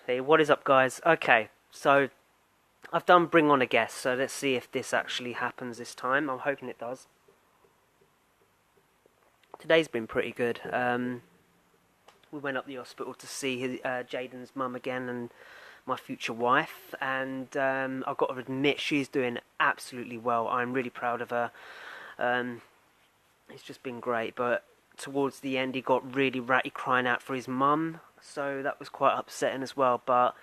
Hey, what is up, guys? Okay, so I've done Bring On a Guest, so let's see if this actually happens this time. I'm hoping it does. Today's been pretty good. We went up the hospital to see Jaden's mum again and my future wife, and I've got to admit she's doing absolutely well. I'm really proud of her. Um, it's just been great, but towards the end he got really ratty crying out for his mum, so that was quite upsetting as well, but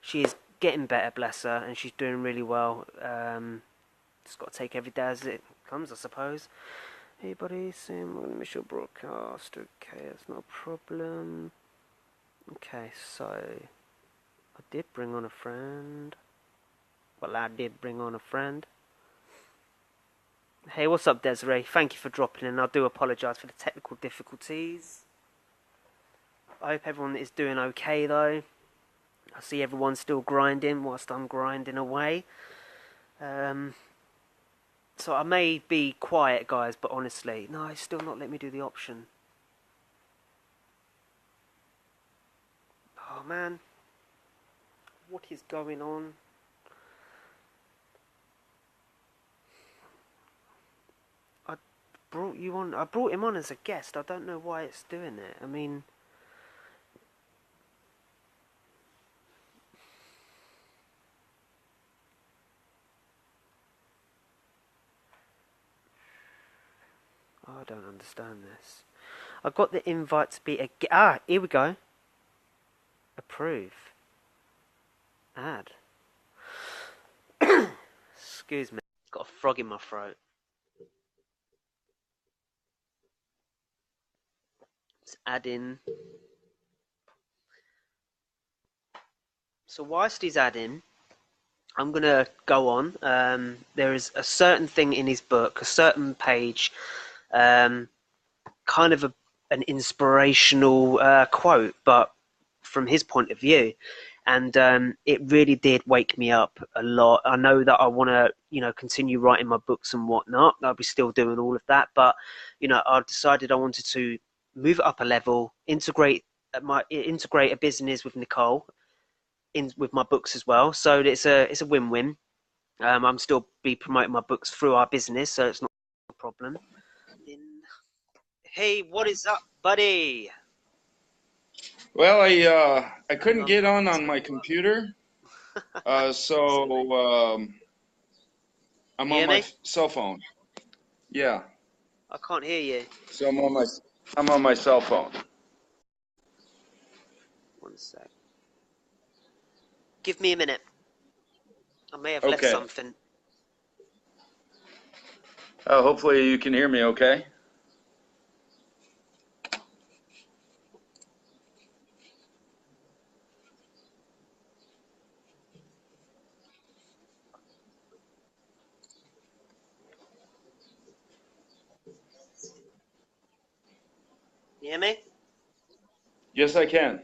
she is getting better, bless her, and she's doing really well. Just got to take every day as it comes, I suppose. Hey buddy, Sam, we're gonna miss your broadcast. Okay, that's not a problem. Okay, so I did bring on a friend. Well, I did bring on a friend. Hey, what's up, Desiree? Thank you for dropping in. I do apologise for the technical difficulties. I hope everyone is doing okay, though. I see everyone still grinding whilst I'm grinding away. So I may be quiet, guys, but honestly, no, it's still not letting me do the option. Oh, man. What is going on? I brought him on as a guest. I don't know why it's doing it. I mean, I don't understand this. I got the invite to be a guest. Ah, here we go. Approve. Add. Excuse me. Got a frog in my throat. Let's add in. So whilst he's adding, I'm going to go on. There is a certain thing in his book, a certain page, kind of an inspirational quote, but from his point of view. And it really did wake me up a lot. I know that I want to, continue writing my books and whatnot. I'll be still doing all of that. But, I decided I wanted to move it up a level, integrate a business with Nicole, in with my books as well. So it's a win-win. I'm still be promoting my books through our business, so it's not a problem. Hey, what is up, buddy? Well, I couldn't get on my computer, so I'm on my cell phone. Yeah. I can't hear you. So I'm on my cell phone. One sec. Give me a minute. I may have left something. Hopefully you can hear me okay. You hear me? Yes, I can.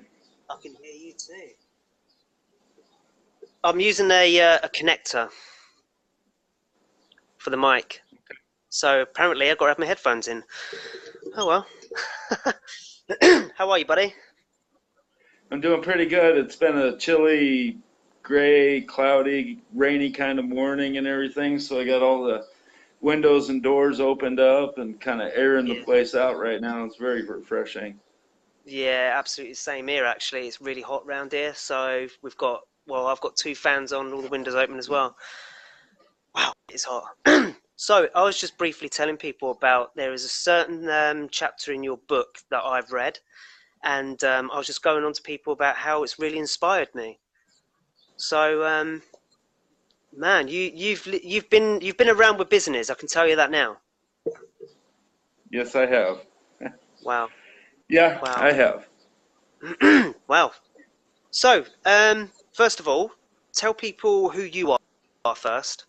I can hear you too. I'm using a connector for the mic. So apparently I've got to have my headphones in. Oh well. How are you, buddy? I'm doing pretty good. It's been a chilly, gray, cloudy, rainy kind of morning and everything, so I got all the windows and doors opened up and kind of airing the place out right now. It's very refreshing. Yeah, absolutely the same here actually. It's really hot round here, so I've got two fans on, all the windows open as well. Wow, it's hot. So I was just briefly telling people about there is a certain chapter in your book that I've read, and I was just going on to people about how it's really inspired me. So, man, you've been around with business. I can tell you that now. Yes, I have. Wow. Yeah, wow. I have. Wow. So, first of all, tell people who you are first.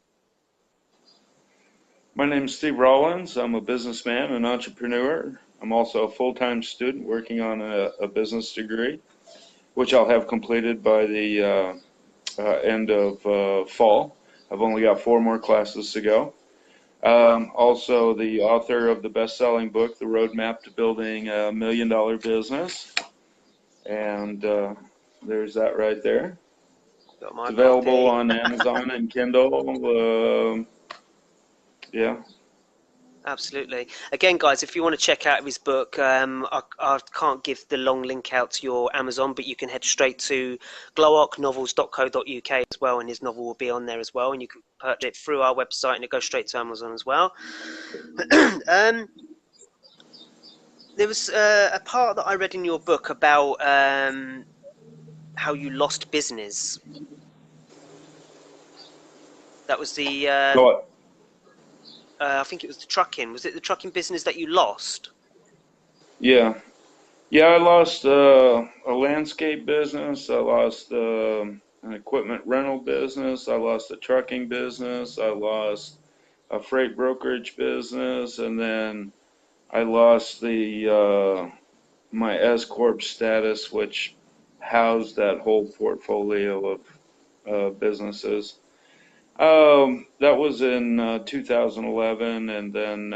My name is Steve Rawlins. I'm a businessman, an entrepreneur. I'm also a full-time student working on a business degree, which I'll have completed by the end of fall. I've only got 4 more classes to go. Also the author of the best-selling book, The Roadmap to Building a $1 Million Business. And there's that right there. Got my It's available copy. on Amazon and Kindle. Yeah. Absolutely. Again, guys, if you want to check out his book, I can't give the long link out to your Amazon, but you can head straight to gloarknovels.co.uk as well, and his novel will be on there as well, and you can purchase it through our website, and it goes straight to Amazon as well. There was a part that I read in your book about how you lost business. That was the, What? I think it was the trucking. Was it the trucking business that you lost? Yeah. Yeah, I lost a landscape business. I lost an equipment rental business. I lost a trucking business. I lost a freight brokerage business, and then I lost the my S corp status, which housed that whole portfolio of businesses. That was in 2011, and then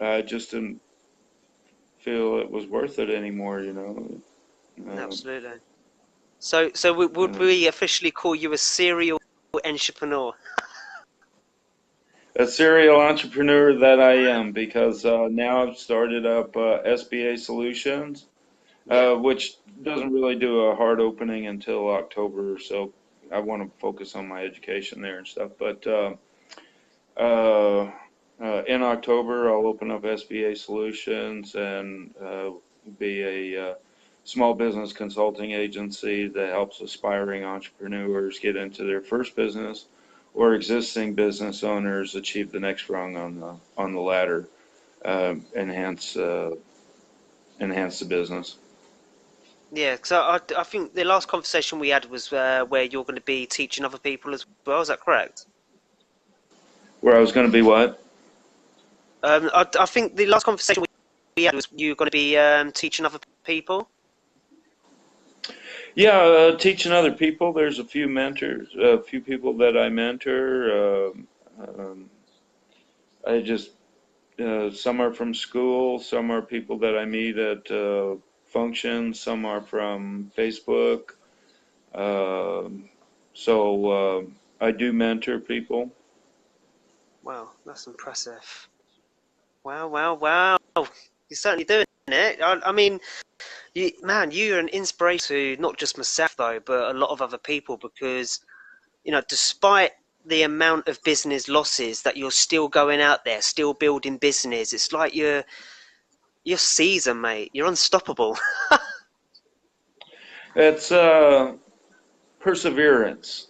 I just didn't feel it was worth it anymore, you know. Absolutely. So would Uh, we officially call you a serial entrepreneur? a serial entrepreneur that I am, because now I've started up SBA Solutions, Yeah, which doesn't really do a hard opening until October, so I want to focus on my education there and stuff. But uh, in October, I'll open up SBA Solutions and be a small business consulting agency that helps aspiring entrepreneurs get into their first business, or existing business owners achieve the next rung on the ladder, enhance the business. yeah. So I think the last conversation we had was where you're going to be teaching other people as well. Is that correct? Where I was going to be what? I think the last conversation we had was you were going to be teaching other people. Yeah, teaching other people. There's a few mentors, a few people that I mentor. I just some are from school, some are people that I meet at functions, some are from Facebook. Um so I do mentor people. Wow, that's impressive. Wow, wow, wow. You're certainly doing it. I mean, you're an inspiration to not just myself though, but a lot of other people because despite the amount of business losses that you're still going out there, still building business, it's like you're seasoned, mate. You're unstoppable. It's perseverance,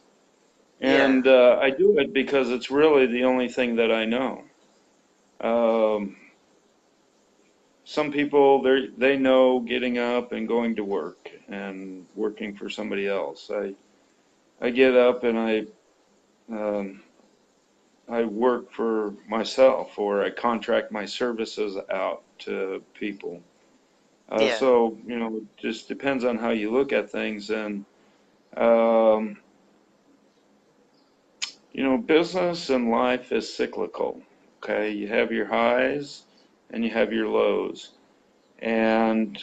Yeah, and I do it because it's really the only thing that I know. Um, some people they know getting up and going to work and working for somebody else. I get up and um, I work for myself, or I contract my services out to people. yeah, So it just depends on how you look at things. And um, business and life is cyclical. Okay, you have your highs and you have your lows, and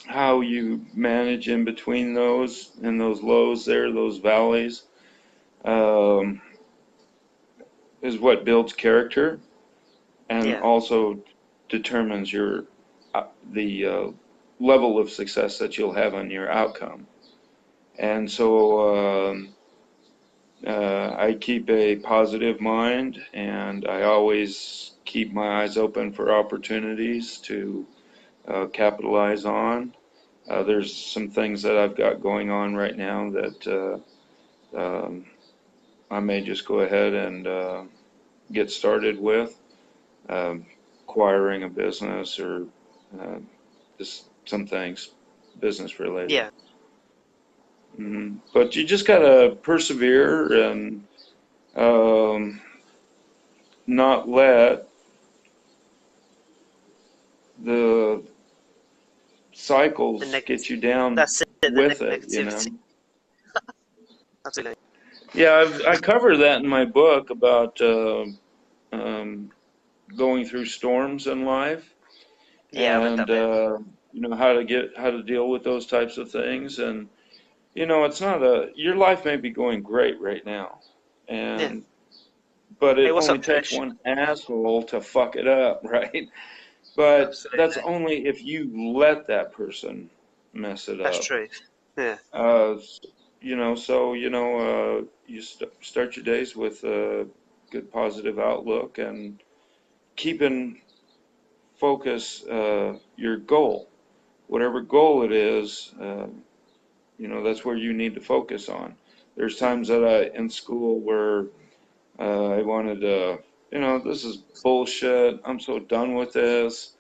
how you manage in between those and those lows there, those valleys, um, is what builds character, and yeah, also determines the level of success that you'll have on your outcome. And so I keep a positive mind, and I always keep my eyes open for opportunities to capitalize on. There's some things that I've got going on right now that I may just go ahead and get started with, um, acquiring a business, or just some things business related. yeah. But you just gotta persevere and um, not let the The cycles negative. get you down That's it. The with it, negativity. Absolutely. Yeah, I cover that in my book about um, going through storms in life, Yeah, I read and that bit. how to deal with those types of things. And it's not your life may be going great right now, Yeah. and but Hey, it what's only up, takes Trish? one asshole to fuck it up, right? But that's Absolutely. only if you let that person mess it That's up. true. Yeah. Uh, so you start your days with a good positive outlook and keeping focus your goal, whatever goal it is. That's where you need to focus on. There's Mm. times that in school where I wanted to, this is bullshit. I'm so done with this.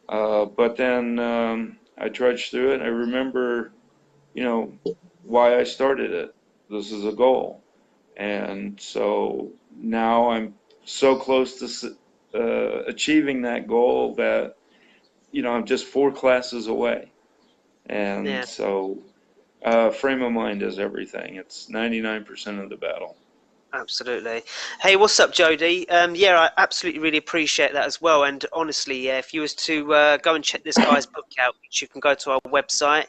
But then I trudged through it. And I remember, why I started it. This is a goal. And so now I'm so close to achieving that goal that, I'm just 4 classes away. And Yeah. so frame of mind is everything. It's 99% of the battle. Absolutely. Hey, what's up, Jody? Yeah, I absolutely really appreciate that as well. And honestly, yeah, if you was to go and check this guy's book out, which you can go to our website.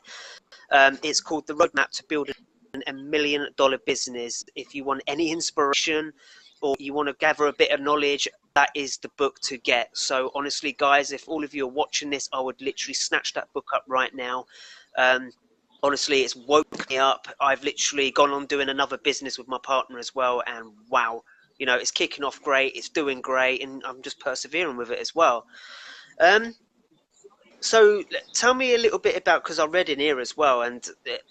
It's called The Roadmap to Build a $1 Million Business. If you want any inspiration or you want to gather a bit of knowledge, that is the book to get. So honestly, guys, if all of you are watching this, I would literally snatch that book up right now. Um, Honestly, it's woke me up. I've literally gone on doing another business with my partner as well, and wow, it's kicking off great, it's doing great, and I'm just persevering with it as well. Um, so tell me a little bit about, because I read in here as well, and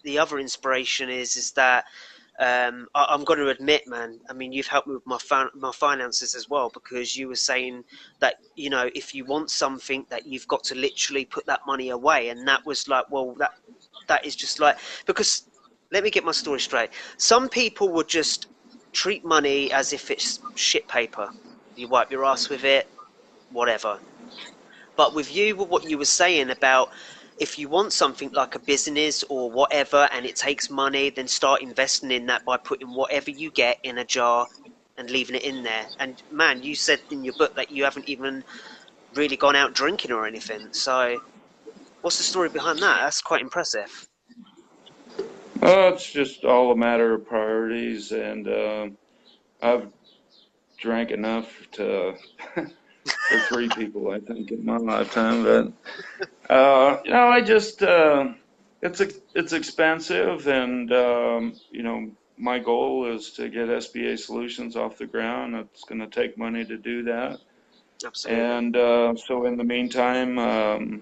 the other inspiration is that I'm going to admit, man. I mean, you've helped me with my finances as well, because you were saying that if you want something, that you've got to literally put that money away, and that was like, well, that is just like, because let me get my story straight. Some people would just treat money as if it's shit paper. You wipe your ass with it, whatever. But with you, with what you were saying about, if you want something like a business or whatever and it takes money, then start investing in that by putting whatever you get in a jar and leaving it in there. And man, you said in your book that you haven't even really gone out drinking or anything. So what's the story behind that? That's quite impressive. It's just all a matter of priorities, and I've drank enough to for 3 people, I think, in my lifetime. But I just it's expensive, and my goal is to get SBA Solutions off the ground. It's going to take money to do that, Absolutely. and so in the meantime.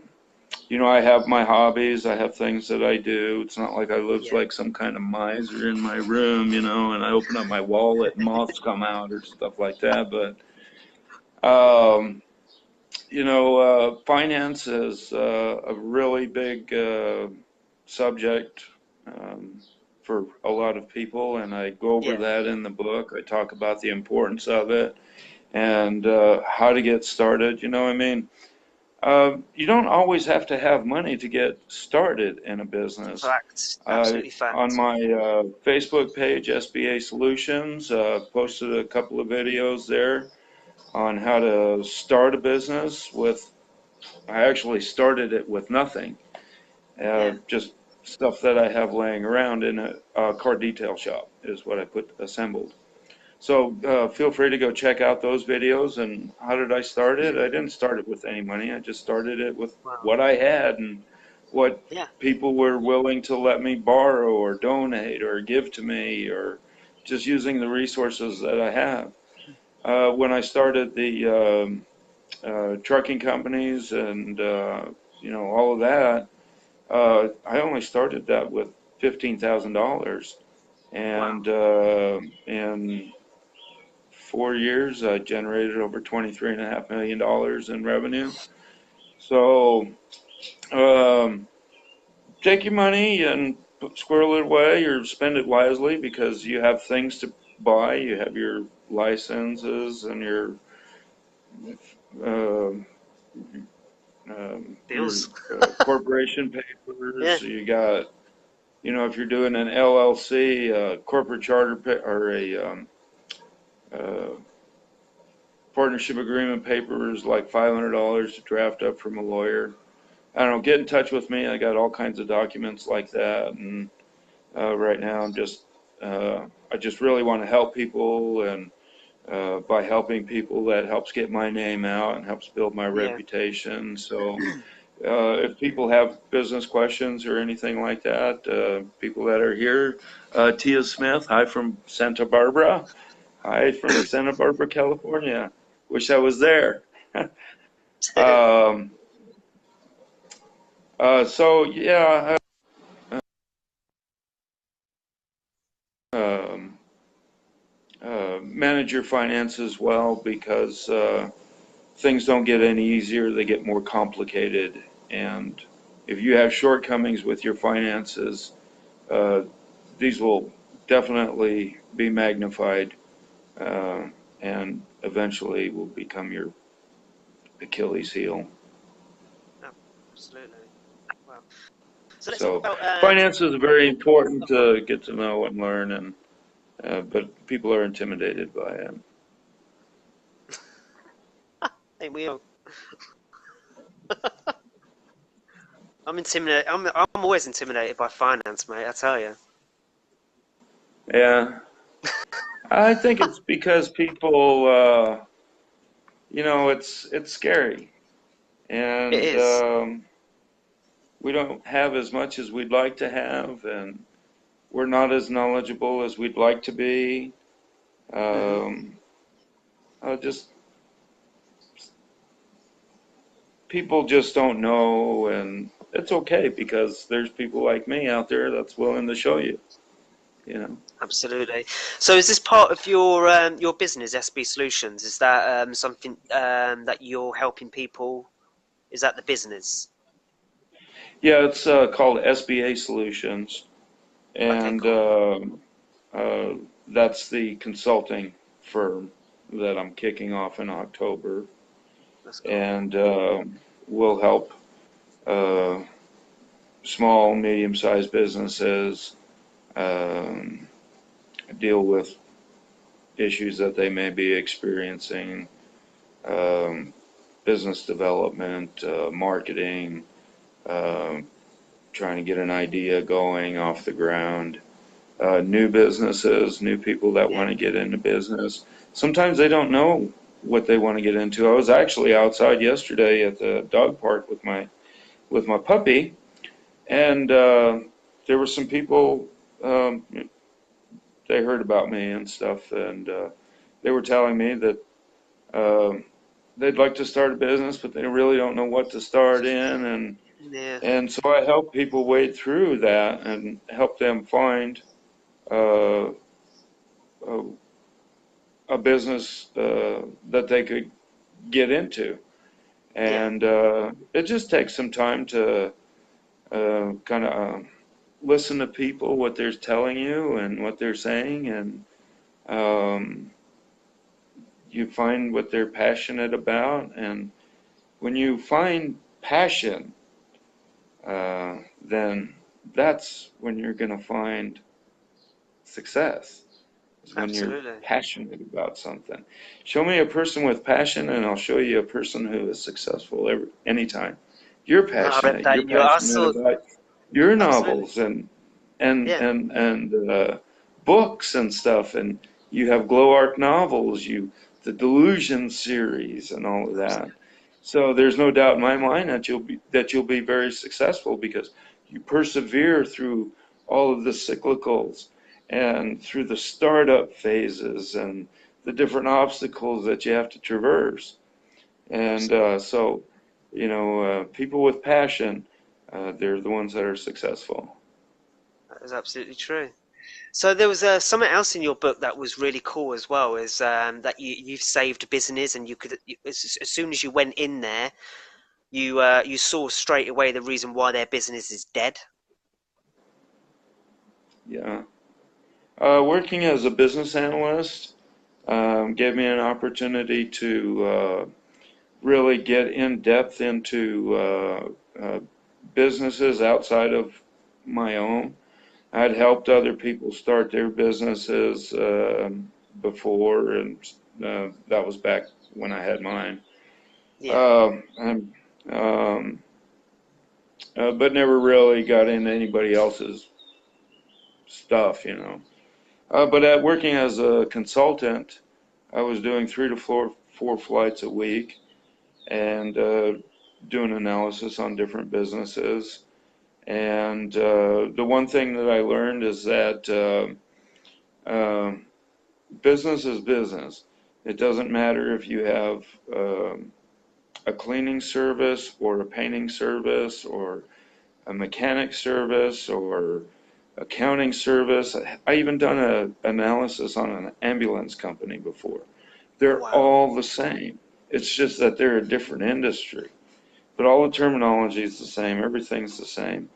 I have my hobbies. I have things that I do. It's not like I live Yeah. like some kind of miser in my room, and I open up my wallet and moths come out or stuff like that. But, finance is a really big subject for a lot of people, and I go over Yeah. that in the book. I talk about the importance of it and how to get started. I mean, you don't always have to have money to get started in a business. Fact. Absolutely On fact. my Facebook page, SBA Solutions, posted a couple of videos there on how to start a business I actually started it with nothing, Yeah. just stuff that I have laying around in a car detail shop is what I assembled. So feel free to go check out those videos. And how did I start it? I didn't start it with any money. I just started it with Wow. what I had and what Yeah. people were willing to let me borrow or donate or give to me, or just using the resources that I have. When I started the trucking companies and all of that, I only started that with $15,000, Wow. and in 4 years, I generated over $23.5 million in revenue. So, um, take your money and squirrel it away or spend it wisely, because you have things to buy. You have your licenses and um your Bills. corporation Yeah. papers. You got, if you're doing an LLC, corporate charter or a uh, partnership agreement paper is like $500 to draft up from a lawyer. I don't know, get in touch with me. I got all kinds of documents like that, and right now I just really want to help people, and by helping people, that helps get my name out and helps build my Yeah. reputation. So if people have business questions or anything like that, people that are here, Tia Smith, hi from Santa Barbara. Hi from Santa Barbara, California. Wish I was there. um, so yeah, um, manage your finances well, because things don't get any easier, they get more complicated. And if you have shortcomings with your finances, uh, these will definitely be magnified, uh, and eventually will become your Achilles heel. Absolutely. Wow. So let's talk So about finances are very important to get to know and learn, and but people are intimidated by it. hey, I'm intimidated. I'm always intimidated by finance, mate. I tell you. Yeah, I think it's because people, it's scary, It and is. we don't have as much as we'd like to have, and we're not as knowledgeable as we'd like to be. Hmm. Um, just people just don't know, and it's okay because there's people like me out there that's willing to show you. You know. Absolutely. So, is this part of your business, SB Solutions? Is that something that you're helping people? Is that the business? Yeah, it's called SBA Solutions, Okay, and cool. uh, that's the consulting firm that I'm kicking off in October, That's cool. and we'll help uh, small, medium-sized businesses um, deal with issues that they may be experiencing, um, business development, marketing, um, trying to get an idea going off the ground. New businesses, new people that Yeah. want to get into business. Sometimes they don't know what they want to get into. I was actually outside yesterday at the dog park with my puppy, and there were some people. Um, they heard about me and stuff, and they were telling me that um they'd like to start a business, but they really don't know what to start in, Yeah. and so I help people wade through that and help them find uh, a, a business that they could get into. Yeah. And it just takes some time to kind of listen to people, what they're telling you and what they're saying, and um, you find what they're passionate about. And when you find passion, then that's when you're going to find success. Is when you're Absolutely. passionate about something. Show me a person with passion, and I'll show you a person who is successful anytime. You're No, I read passionate. that You're in your. I passionate saw. about your Absolutely. novels Yeah. and books and stuff, and you have Gloark Novels, the Delusion series, and all of that. Absolutely. So there's no doubt in my mind that you'll be very successful because you persevere through all of the cyclicals and through the startup phases and the different obstacles that you have to traverse. And Absolutely. people with passion, they're the ones that are successful. That is absolutely true. So there was something else in your book that was really cool as well. Is that you've saved a business and you could as soon as you went in there, you saw straight away the reason why their business is dead. Yeah. Working as a business analyst gave me an opportunity to really get in depth into businesses outside of my own. I'd helped other people start their businesses before, and that was back when I had mine. Yeah. And um, but never really got into anybody else's stuff, you know. But at working as a consultant, I was doing 3 to 4 flights a week and doing analysis on different businesses. And the one thing that I learned is that business is business. It doesn't matter if you have a cleaning service or a painting service or a mechanic service or accounting service. I even done an analysis on an ambulance company before. Oh, They're wow. all the same. It's just that they're a different industry. But all the terminology is the same. Everything's the same.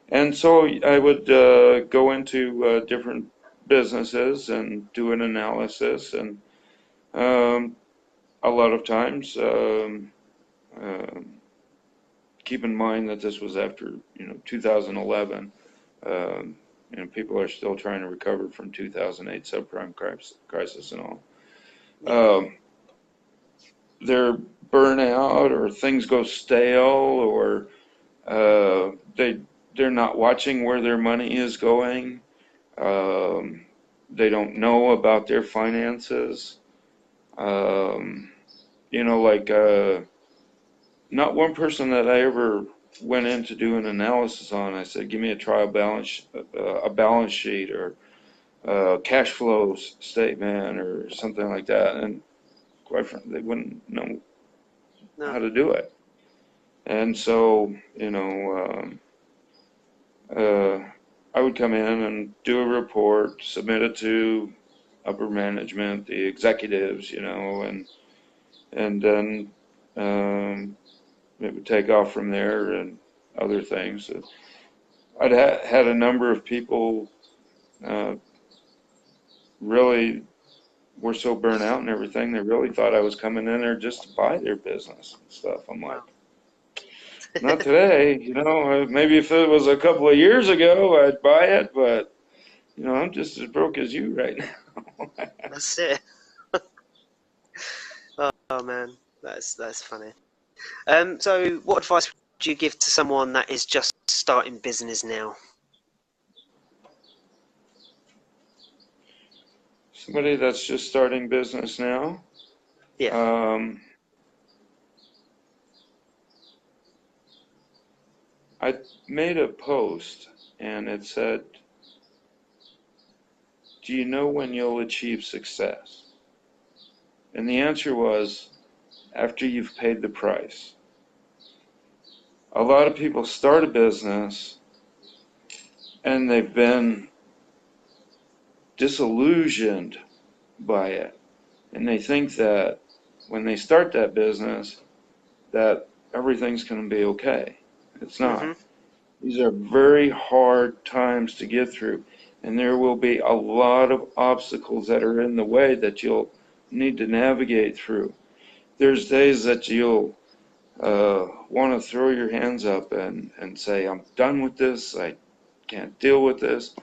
And so I would go into different businesses and do an analysis. And a lot of times, keep in mind that this was after 2011. People are still trying to recover from 2008 subprime crisis and all. Yeah. They're burnout or things go stale or they're not watching where their money is going. They don't know about their finances. Like not one person that I ever went in to do an analysis on, I said, give me a a balance sheet or a cash flow statement or something like that. And quite frankly, they wouldn't know No. how to do it. And so, I would come in and do a report, submit it to upper management, the executives, and then it would take off from there and other things. I'd had a number of people really were so burnt out and everything, they really thought I was coming in there just to buy their business and stuff. I'm like, Wow. not today, maybe if it was a couple of years ago, I'd buy it, but, I'm just as broke as you right now. That's it. Oh man, that's funny. So what advice would you give to someone that is just starting business now? Somebody that's just starting business now. Yeah. I made a post and it said, do you know when you'll achieve success? And the answer was, after you've paid the price. A lot of people start a business and they've been disillusioned by it. And they think that when they start that business, that everything's going to be okay. It's not. Mm-hmm. These are very hard times to get through. And there will be a lot of obstacles that are in the way that you'll need to navigate through. There's days that you'll want to throw your hands up and say, I'm done with this. I can't deal with this.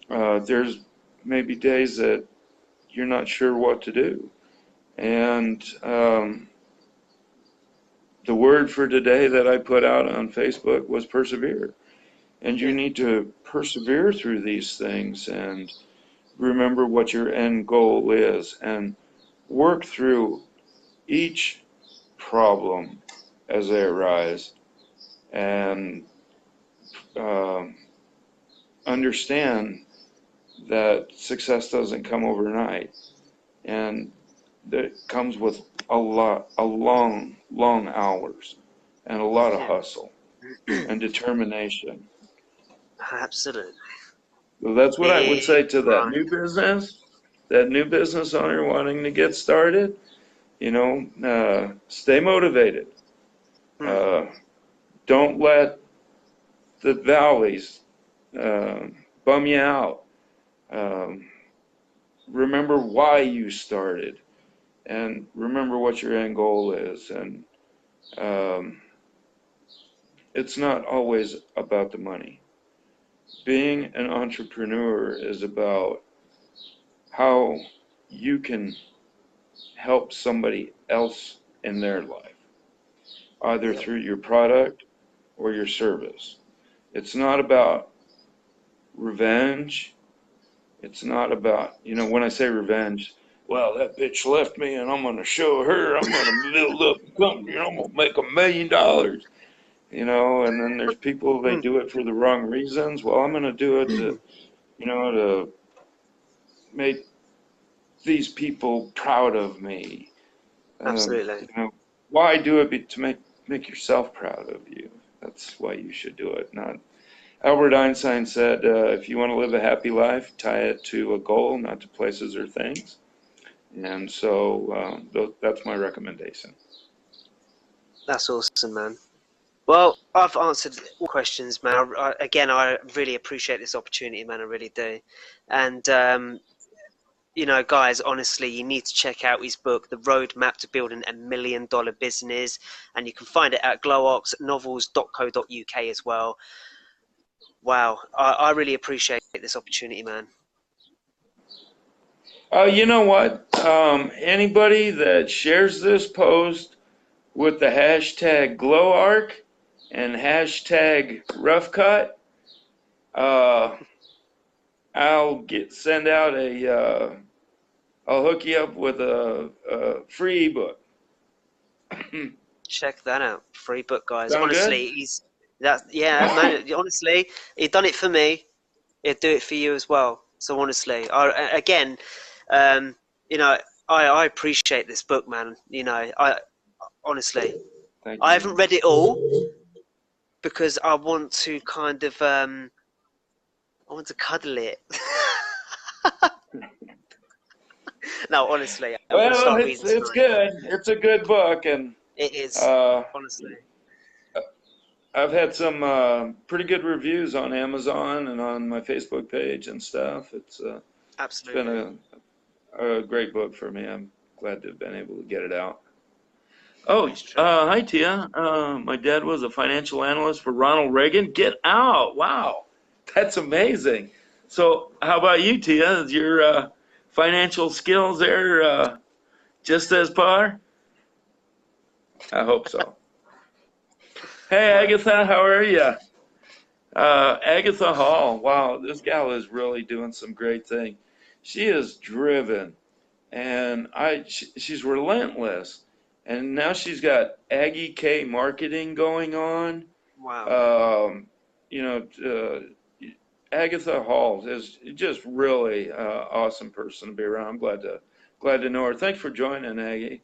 There's maybe days that you're not sure what to do. And the word for today that I put out on Facebook was persevere. And you Yeah. need to persevere through these things and remember what your end goal is and work through each problem as they arise and understand that success doesn't come overnight and that it comes with long hours and a lot of Yeah. hustle and determination. Absolutely. So that's what I would Big say to grind. that new business owner wanting to get started. Stay motivated. Hmm. Uh, don't let the valleys bum you out. Um, remember why you started and remember what your end goal is. And um, it's not always about the money. Being an entrepreneur is about how you can help somebody else in their life, either Yep. through your product or your service. It's not about revenge. It's not about, when I say revenge, well, that bitch left me and I'm going to show her, I'm going to build up a company, and I'm going to make $1 million, and then there's people, they do it for the wrong reasons. Well, I'm going to do it to make these people proud of me. Absolutely. Why do it to make yourself proud of you? That's why you should do it. Not Albert Einstein said, if you want to live a happy life, tie it to a goal, not to places or things. And so that's my recommendation. That's awesome, man. Well, I've answered all questions, man. I really appreciate this opportunity, man. I really do. And guys, honestly, you need to check out his book, The Roadmap to Building a $1 Million Business, and you can find it at gloarknovels.co.uk as well. Wow, I really appreciate this opportunity, man. You know what? Anybody that shares this post with the hashtag Gloark and hashtag Ruffcutt, I'll send out I'll hook you up with a free ebook. Check that out. Free book, guys. Sound Honestly, good? man, honestly, he done it for me. He'd do it for you as well. So honestly, I appreciate this book, man. Honestly, Thank I you. haven't read it all because I want to kind of I want to cuddle it. No, honestly, I'm gonna Well, start it's reading good. It's a good book, and it is, honestly. I've had some pretty good reviews on Amazon and on my Facebook page and stuff. It's Absolutely. been a great book for me. I'm glad to have been able to get it out. Oh, hi, Tia. My dad was a financial analyst for Ronald Reagan. Get out. Wow. That's amazing. So how about you, Tia? Is your financial skills there just as par? I hope so. Hey, Agatha, how are you? Agatha Hall. Wow, this gal is really doing some great thing. She is driven, and she's relentless. And now she's got Aggie K marketing going on. Wow. Agatha Hall is just really awesome person to be around. I'm glad to know her. Thanks for joining, Aggie.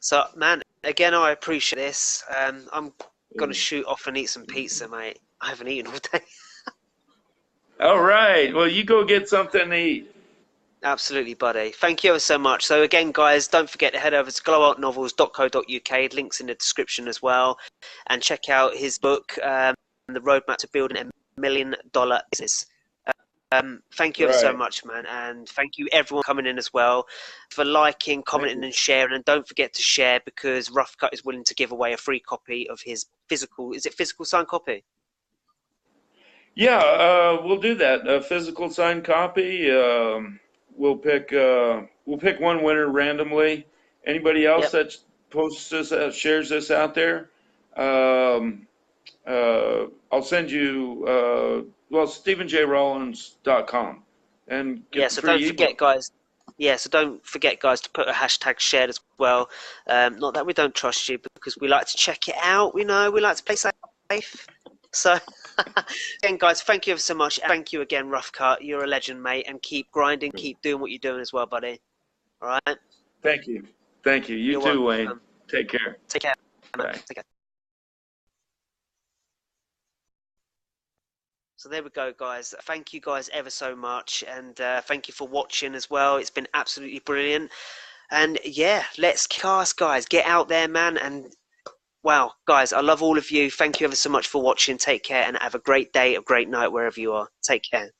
So, man, again, I appreciate this. I'm gonna shoot off and eat some pizza, mate. I haven't eaten all day. All right. Well, you go get something to eat. Absolutely, buddy. Thank you ever so much. So again, guys, don't forget to head over to gloarknovels.co.uk. Links in the description as well. And check out his book, The Roadmap to Building a $1 Million Business. Thank you ever so much, man. And thank you everyone coming in as well for liking, commenting and sharing. And don't forget to share because Ruffcutt is willing to give away a free copy of his physical signed copy? Yeah, we'll do that. A physical signed copy. We'll pick one winner randomly. Anybody else that posts this, shares this out there, I'll send you StephenJRawlins.com and get so the free don't forget, guys. So don't forget, guys, to put a hashtag shared as well. Not that we don't trust you, because we like to check it out. We like to play safe. So, again, guys, thank you ever so much. Thank you again, Ruffcutt. You're a legend, mate, and keep grinding, keep doing what you're doing as well, buddy. All right? Thank you. You You're too, welcome. Wayne. Take care. Take care. Bye. Take care. So there we go, guys. Thank you guys ever so much, and thank you for watching as well. It's been absolutely brilliant. And yeah, let's cast, guys. Get out there, man, and wow, guys, I love all of you. Thank you ever so much for watching. Take care and have a great day, a great night wherever you are. Take care.